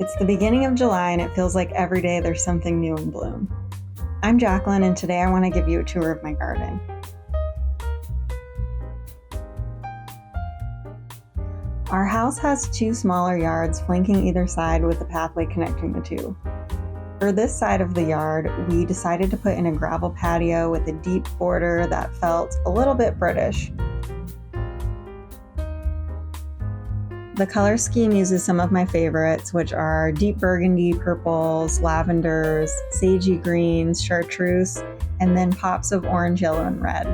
It's the beginning of July and it feels like every day there's something new in bloom. I'm Jacqueline and today I want to give you a tour of my garden. Our house has two smaller yards flanking either side with a pathway connecting the two. For this side of the yard, we decided to put in a gravel patio with a deep border that felt a little bit British. The color scheme uses some of my favorites, which are deep burgundy, purples, lavenders, sagey greens, chartreuse, and then pops of orange, yellow, and red.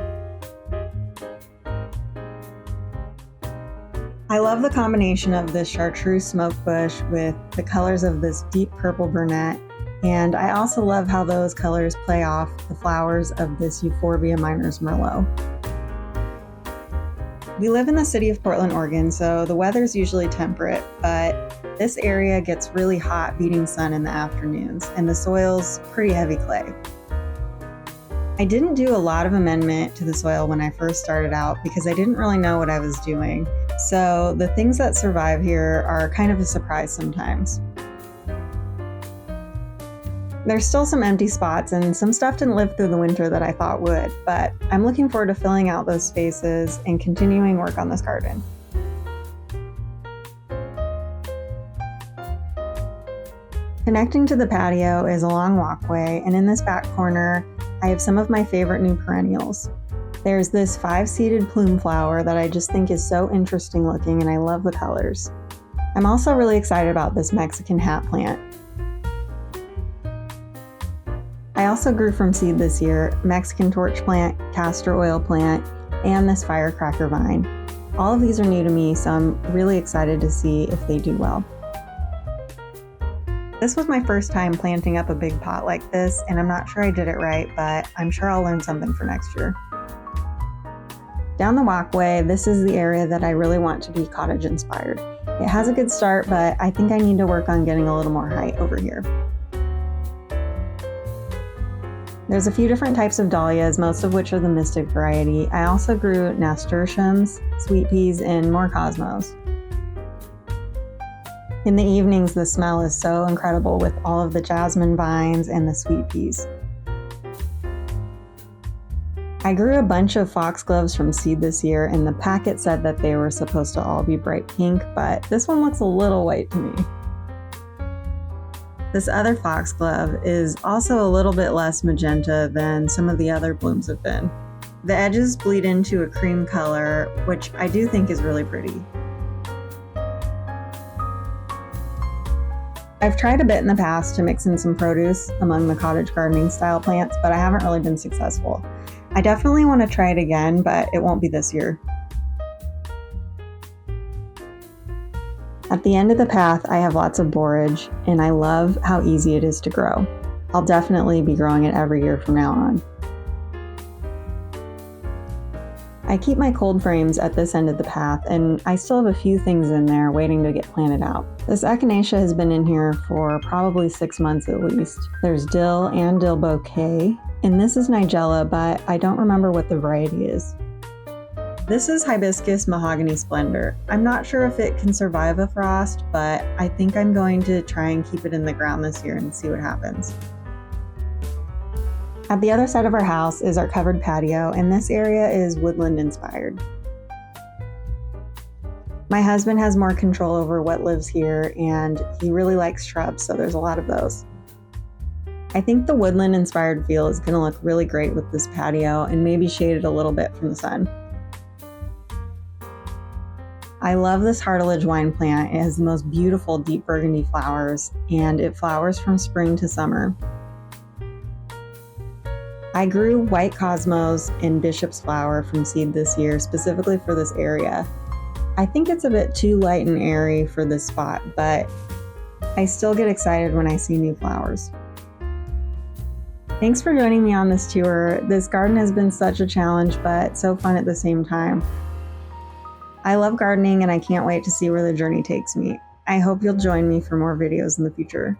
I love the combination of this chartreuse smoke bush with the colors of this deep purple burnet, and I also love how those colors play off the flowers of this Euphorbia Miner's Merlot. We live in the city of Portland, Oregon, so the weather's usually temperate, but this area gets really hot beating sun in the afternoons, and the soil's pretty heavy clay. I didn't do a lot of amendment to the soil when I first started out because I didn't really know what I was doing, so the things that survive here are kind of a surprise sometimes. There's still some empty spots and some stuff didn't live through the winter that I thought would, but I'm looking forward to filling out those spaces and continuing work on this garden. Connecting to the patio is a long walkway, and in this back corner, I have some of my favorite new perennials. There's this 5-seeded plume flower that I just think is so interesting looking and I love the colors. I'm also really excited about this Mexican hat plant. I also grew from seed this year Mexican torch plant, castor oil plant, and this firecracker vine. All of these are new to me, so I'm really excited to see if they do well. This was my first time planting up a big pot like this, and I'm not sure I did it right, but I'm sure I'll learn something for next year. Down the walkway, this is the area that I really want to be cottage inspired. It has a good start, but I think I need to work on getting a little more height over here. There's a few different types of dahlias, most of which are the mystic variety. I also grew nasturtiums, sweet peas, and more cosmos. In the evenings, the smell is so incredible with all of the jasmine vines and the sweet peas. I grew a bunch of foxgloves from seed this year, and the packet said that they were supposed to all be bright pink, but this one looks a little white to me. This other foxglove is also a little bit less magenta than some of the other blooms have been. The edges bleed into a cream color, which I do think is really pretty. I've tried a bit in the past to mix in some produce among the cottage gardening style plants, but I haven't really been successful. I definitely want to try it again, but it won't be this year. At the end of the path, I have lots of borage, and I love how easy it is to grow. I'll definitely be growing it every year from now on. I keep my cold frames at this end of the path, and I still have a few things in there waiting to get planted out. This echinacea has been in here for probably 6 months at least. There's dill and dill bouquet, and this is nigella, but I don't remember what the variety is. This is hibiscus mahogany splendor. I'm not sure if it can survive a frost, but I think I'm going to try and keep it in the ground this year and see what happens. At the other side of our house is our covered patio, and this area is woodland inspired. My husband has more control over what lives here, and he really likes shrubs, so there's a lot of those. I think the woodland inspired feel is going to look really great with this patio and maybe shaded a little bit from the sun. I love this Hartilage wine plant. It has the most beautiful deep burgundy flowers, and it flowers from spring to summer. I grew white cosmos and bishop's flower from seed this year, specifically for this area. I think it's a bit too light and airy for this spot, but I still get excited when I see new flowers. Thanks for joining me on this tour. This garden has been such a challenge, but so fun at the same time. I love gardening and I can't wait to see where the journey takes me. I hope you'll join me for more videos in the future.